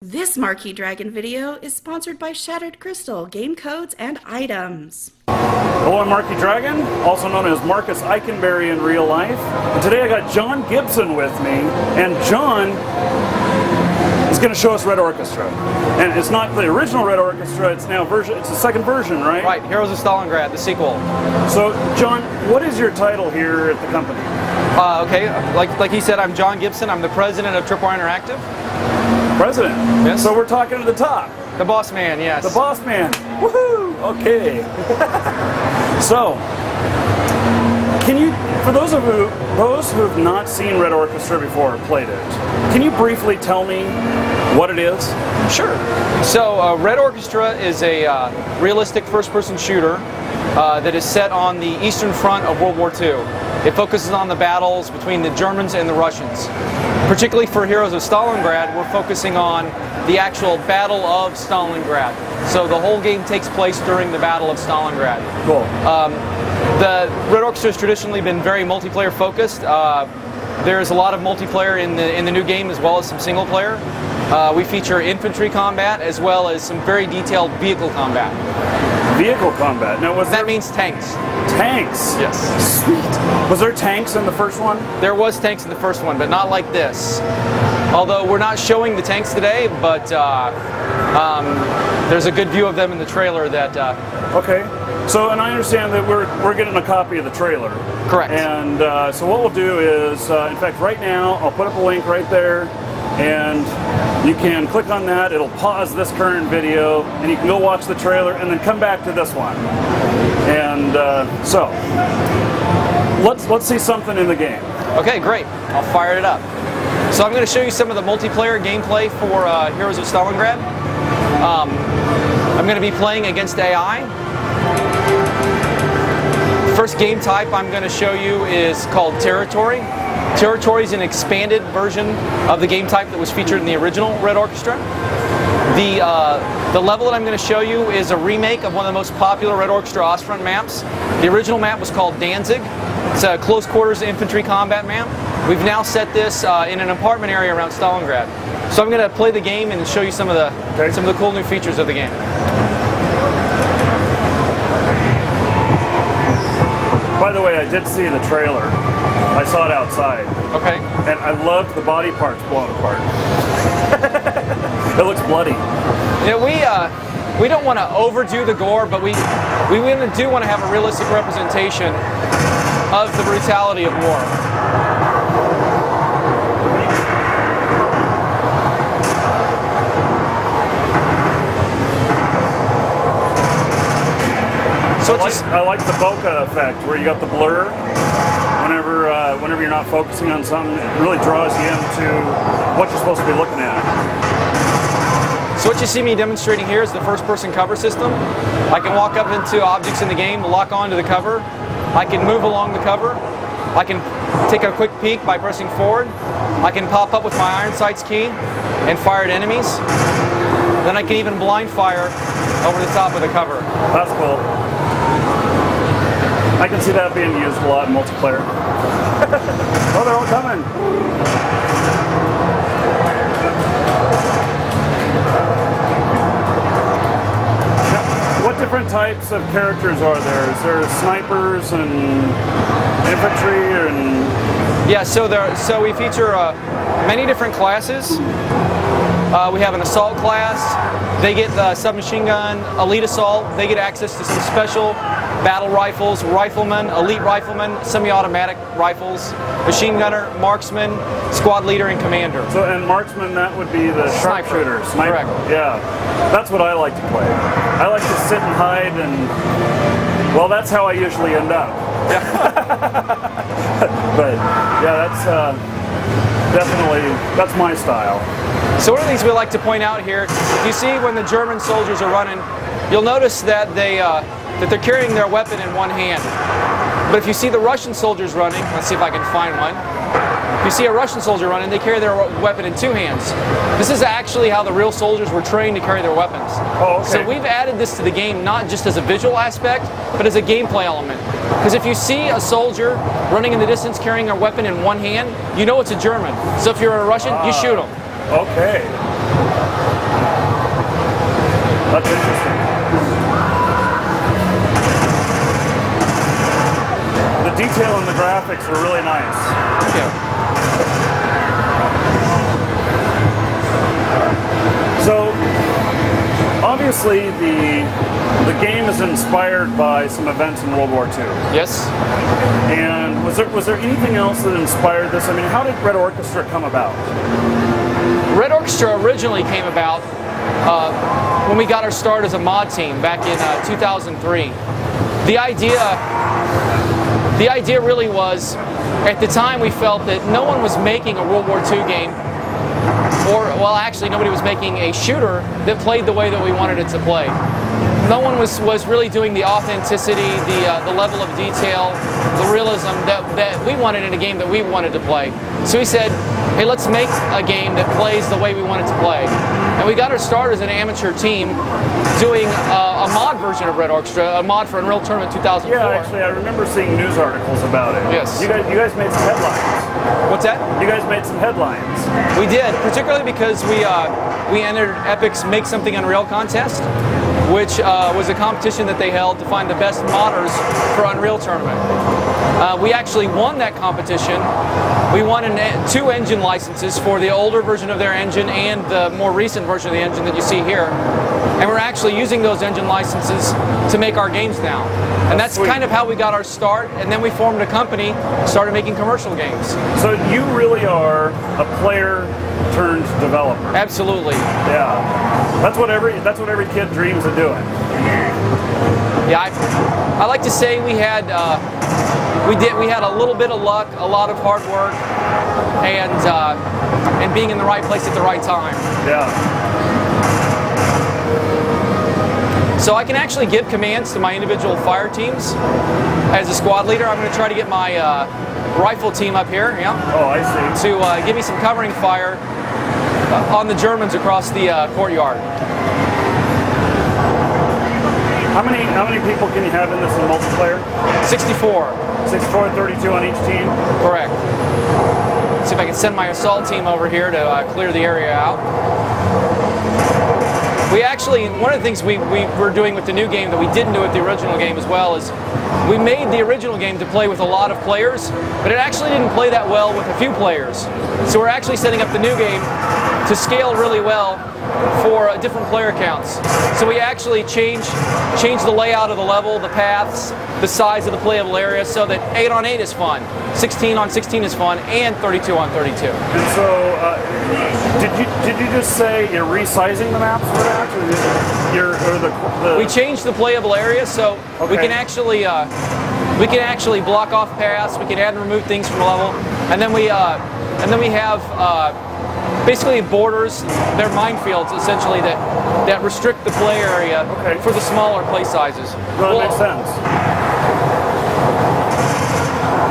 This Marquee Dragon video is sponsored by Shattered Crystal, game codes, and items. Hello, I'm Marquee Dragon, also known as Marcus Eikenberry in real life. And today I got John Gibson with me, and John is going to show us Red Orchestra. And it's not the original Red Orchestra, it's now it's the second version, right? Right, Heroes of Stalingrad, the sequel. So, John, what is your title here at the company? Okay, like he said, I'm John Gibson. I'm the president of Tripwire Interactive. President? Yes. So we're talking to the top. The boss man, yes. The boss man. Woohoo! Okay. So, can you, for those who have not seen Red Orchestra before or played it, can you briefly tell me what it is? Sure. So, Red Orchestra is a realistic first-person shooter that is set on the Eastern Front of World War II. It focuses on the battles between the Germans and the Russians. Particularly for Heroes of Stalingrad, we're focusing on the actual Battle of Stalingrad. So the whole game takes place during the Battle of Stalingrad. Cool. The Red Orchestra has traditionally been very multiplayer focused. There's a lot of multiplayer in the new game as well as some single player. We feature infantry combat as well as some very detailed vehicle combat. Vehicle combat? Now, that means tanks. Tanks? Yes. Sweet. Was there tanks in the first one? There was tanks in the first one, but not like this. Although we're not showing the tanks today, but there's a good view of them in the trailer that... Okay. So, and I understand that we're getting a copy of the trailer. Correct. And so what we'll do is, in fact, right now, I'll put up a link right there, and you can click on that. It'll pause this current video, and you can go watch the trailer, and then come back to this one. And so, let's see something in the game. Okay, great. I'll fire it up. So I'm going to show you some of the multiplayer gameplay for Heroes of Stalingrad. I'm going to be playing against AI. First game type I'm going to show you is called Territory. Territory is an expanded version of the game type that was featured in the original Red Orchestra. The level that I'm going to show you is a remake of one of the most popular Red Orchestra Ostfront maps. The original map was called Danzig. It's a close quarters infantry combat map. We've now set this in an apartment area around Stalingrad. So I'm going to play the game and show you some of the cool new features of the game. By the way, I did see the trailer. I saw it outside. Okay. And I loved the body parts blown apart. It looks bloody. Yeah, we don't want to overdo the gore, but we really do want to have a realistic representation of the brutality of war. So I like the bokeh effect, where you got the blur. Whenever you're not focusing on something, it really draws you into what you're supposed to be looking at. So what you see me demonstrating here is the first-person cover system. I can walk up into objects in the game, lock onto the cover. I can move along the cover. I can take a quick peek by pressing forward. I can pop up with my iron sights key and fire at enemies. Then I can even blind fire over the top of the cover. That's cool. I can see that being used a lot in multiplayer. Oh, they're all coming. Now, what different types of characters are there? Is there snipers and infantry and... Yeah, so we feature many different classes. We have an assault class. They get the submachine gun, elite assault. They get access to some special battle rifles, riflemen, elite riflemen, semi-automatic rifles, machine gunner, marksman, squad leader, and commander. So, and marksman, that would be the sharpshooter. Sniper. Correct. Yeah, that's what I like to play. I like to sit and hide, and well, that's how I usually end up. Yeah. But yeah, that's my style. So one of the things we like to point out here, you see when the German soldiers are running, you'll notice that they're carrying their weapon in one hand. But if you see the Russian soldiers running, let's see if I can find one. If you see a Russian soldier running, they carry their weapon in two hands. This is actually how the real soldiers were trained to carry their weapons. Oh, okay. So we've added this to the game not just as a visual aspect, but as a gameplay element. Because if you see a soldier running in the distance carrying their weapon in one hand, you know it's a German. So if you're a Russian, you shoot them. Okay. graphics are really nice. Yeah. So, obviously, the game is inspired by some events in World War II. Yes. And was there anything else that inspired this? I mean, how did Red Orchestra come about? Red Orchestra originally came about when we got our start as a mod team back in 2003. The idea really was, at the time we felt that no one was making a World War II game, or, well, actually nobody was making a shooter that played the way that we wanted it to play. No one was really doing the authenticity, the level of detail, the realism that we wanted in a game that we wanted to play. So we said, hey, let's make a game that plays the way we want it to play. And we got our start as an amateur team doing a mod version of Red Orchestra, a mod for Unreal Tournament 2004. Yeah, actually, I remember seeing news articles about it. Yes. You guys made some headlines. What's that? You guys made some headlines. We did, particularly because we entered Epic's Make Something Unreal contest, which was a competition that they held to find the best modders for Unreal Tournament. We actually won that competition. We won 2 engine licenses for the older version of their engine and the more recent version of the engine that you see here. And we're actually using those engine licenses to make our games now. And that's kind of how we got our start, and then we formed a company, started making commercial games. So you really are a player turned developer. Absolutely. Yeah. That's what every kid dreams of doing. Yeah, I like to say we had a little bit of luck, a lot of hard work, and being in the right place at the right time. Yeah. So I can actually give commands to my individual fire teams. As a squad leader, I'm going to try to get my rifle team up here. Yeah. Oh, I see. To give me some covering fire on the Germans across the courtyard. How many people can you have in this in multiplayer? 64. 64 and 32 on each team? Correct. See if I can send my assault team over here to clear the area out. We actually, one of the things we were doing with the new game that we didn't do with the original game as well is we made the original game to play with a lot of players, but it actually didn't play that well with a few players. So we're actually setting up the new game to scale really well for different player counts. So we actually changed the layout of the level, the paths, the size of the playable area, so that 8 on 8 is fun, 16 on 16 is fun, and 32 on 32. And so, did you just say you're resizing the maps for that, or We changed the playable area, so okay. we can actually block off paths. We can add and remove things from the level, and then we have basically borders. They're minefields essentially that restrict the play area for the smaller play sizes. Well, that makes sense.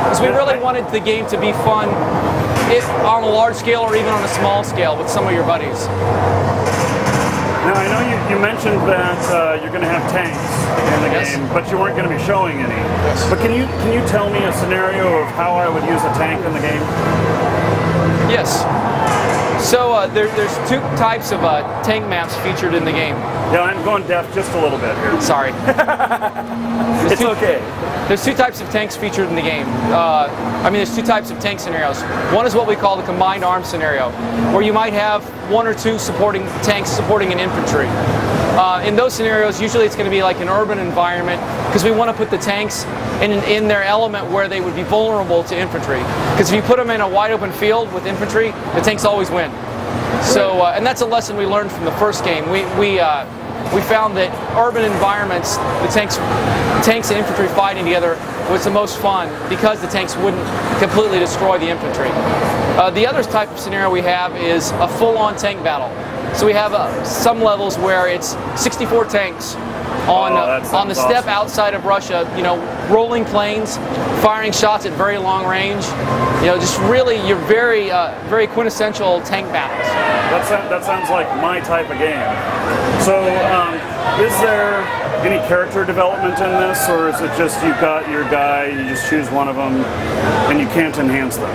Because we really wanted the game to be fun, on a large scale or even on a small scale with some of your buddies. Now I know you mentioned that you're going to have tanks in the game, but you weren't going to be showing any. Yes. But can you tell me a scenario of how I would use a tank in the game? Yes. So there's 2 types of tank maps featured in the game. Yeah, I'm going deaf just a little bit here. Sorry. It's okay. There's 2 types of tanks featured in the game. There's 2 types of tank scenarios. One is what we call the combined arms scenario, where you might have 1 or 2 supporting tanks supporting an infantry. In those scenarios, usually it's going to be like an urban environment, because we want to put the tanks in their element where they would be vulnerable to infantry. Because if you put them in a wide open field with infantry, the tanks always win. So, and that's a lesson we learned from the first game. We found that urban environments, the tanks and infantry fighting together was the most fun because the tanks wouldn't completely destroy the infantry. The other type of scenario we have is a full-on tank battle. So we have some levels where it's 64 tanks on the steppe outside of Russia, rolling planes, firing shots at very long range. Just really your very quintessential tank battles. That sounds like my type of game. So, is there any character development in this, or is it just you've got your guy, you just choose one of them, and you can't enhance them?